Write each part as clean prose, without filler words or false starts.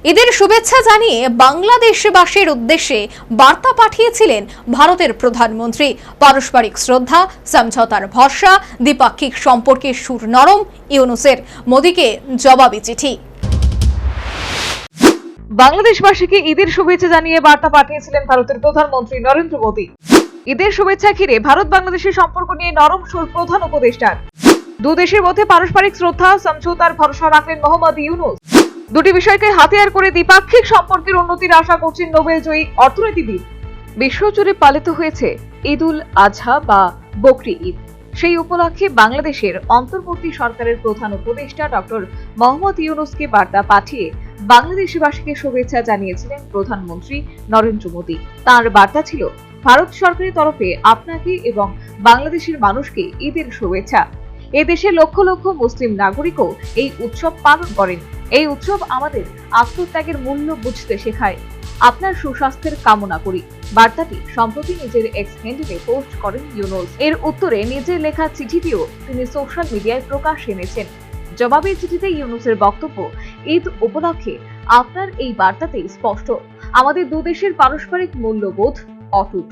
ঈদের শুভেচ্ছা জানিয়ে বাংলাদেশবাসীর উদ্দেশ্যে বার্তা পাঠিয়েছিলেন ভারতের প্রধানমন্ত্রী। পারস্পরিক শ্রদ্ধা, সমঝোতার ভরসা, দ্বিপাক্ষিক সম্পর্কের সুর নরম ইউনূসের, মোদীকে জবাবি চিঠি। বাংলাদেশবাসীকে ঈদের শুভেচ্ছা জানিয়ে বার্তা পাঠিয়েছিলেন ভারতের প্রধানমন্ত্রী নরেন্দ্র মোদী। ঈদের শুভেচ্ছা ঘিরে ভারত বাংলাদেশের সম্পর্ক নিয়ে নরম সুর প্রধান উপদেষ্টার। দু দেশের মধ্যে পারস্পরিক শ্রদ্ধা, সমঝোতার ভরসা রাখলেন মোহাম্মদ ইউনূস। দুটি বিষয়কে হাতিয়ার করে দ্বিপাক্ষিক সম্পর্কের উন্নতির আশা করছেন নোবেলজয়ী অর্থনীতিবিদ। বিশ্বজুড়ে পালিত হয়েছে ঈদ উল আজহা বা বকরি ঈদ। সেই উপলক্ষে বাংলাদেশের অন্তর্বর্তী সরকারের প্রধান উপদেষ্টা ডক্টর মোহাম্মদ ইউনূসকে বার্তা পাঠিয়ে বাংলাদেশবাসীকে শুভেচ্ছা জানিয়েছিলেন প্রধানমন্ত্রী নরেন্দ্র মোদী। তার বার্তা ছিল, ভারত সরকারের তরফে আপনাকে এবং বাংলাদেশের মানুষকে ঈদের শুভেচ্ছা। এদেশে লক্ষ লক্ষ মুসলিম নাগরিকও এই উৎসব পালন করেন। এই উৎসব আমাদের আত্মত্যাগের মূল্য বুঝতে শেখায়। আপনার সুস্বাস্থ্যের কামনা করি। বার্তাটি সম্প্রতি নিজের এক্স হ্যান্ডেলে পোস্ট করেন ইউনূস। এর উত্তরে নিজের লেখা চিঠিটিও তিনি সোশ্যাল মিডিয়ায় প্রকাশ এনেছেন। জবাবের চিঠিতে ইউনূসের বক্তব্য, ঈদ উপলক্ষে আপনার এই বার্তাতেই স্পষ্ট, আমাদের দুদেশের পারস্পরিক মূল্যবোধ অটুট।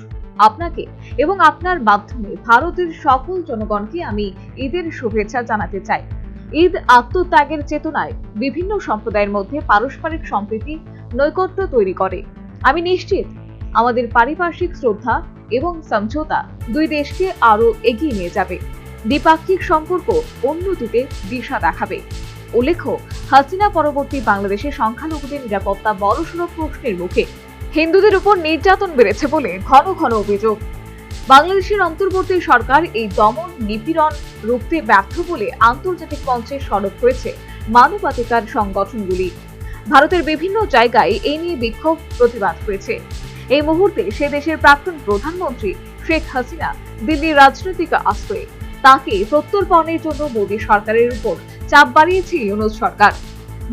আপনাকে এবং আপনার মাধ্যমে ভারতের সকল জনগণকে আমি ঈদের শুভেচ্ছা জানাতে চাই। ঈদ আত্মত্যাগের চেতনায় বিভিন্ন সম্প্রদায়ের মধ্যে পারস্পরিক সম্প্রীতি, নৈকট্য তৈরি করে। আমি নিশ্চিত আমাদের পারিপার্শ্বিক শ্রদ্ধা এবং সমঝোতা দুই দেশকে আরো এগিয়ে নিয়ে যাবে, দ্বিপাক্ষিক সম্পর্ক উন্নতিতে দিশা দেখাবে। উল্লেখ্য, হাসিনা পরবর্তী বাংলাদেশের সংখ্যালঘুদের নিরাপত্তা বড়সড় প্রশ্নের মুখে। হিন্দুদের উপর নির্যাতন বেড়েছে বলে ঘন ঘন অভিযোগ। বাংলাদেশের অন্তর্বর্তী সরকার এই দমন নিপীড়ন রুখতে ব্যর্থ বলে আন্তর্জাতিক মঞ্চে সরব হয়েছে মানবাধিকার সংগঠনগুলি। ভারতের বিভিন্ন জায়গায় এই নিয়ে বিক্ষোভ প্রতিবাদ হয়েছে। এই মুহূর্তে সে দেশের প্রাক্তন প্রধানমন্ত্রী শেখ হাসিনা দিল্লির রাজনৈতিক আশ্রয়ে। তাকে প্রত্যর্পণের জন্য মোদী সরকারের উপর চাপ বাড়িয়েছে ইউনূস সরকার।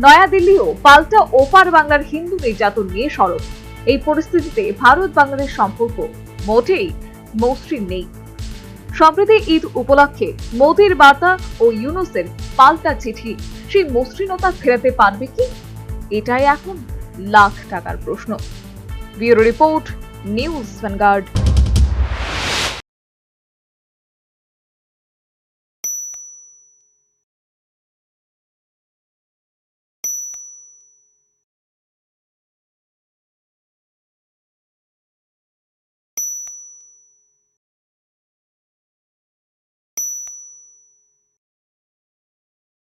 নয়াদিল্লিও পাল্টা ওপার বাংলার হিন্দু নির্যাতন নিয়ে সরব। এই পরিস্থিতিতে ভারত বাংলাদেশ সম্পর্ক মোটেই মসৃণ নেই। সম্প্রতি ঈদ উপলক্ষে মোদীর বার্তা ও ইউনূসের পাল্টা চিঠি সেই মসৃণতা ফেরাতে পারবে কি? এটাই এখন লাখ টাকার প্রশ্ন। Bureau report, news vanguard.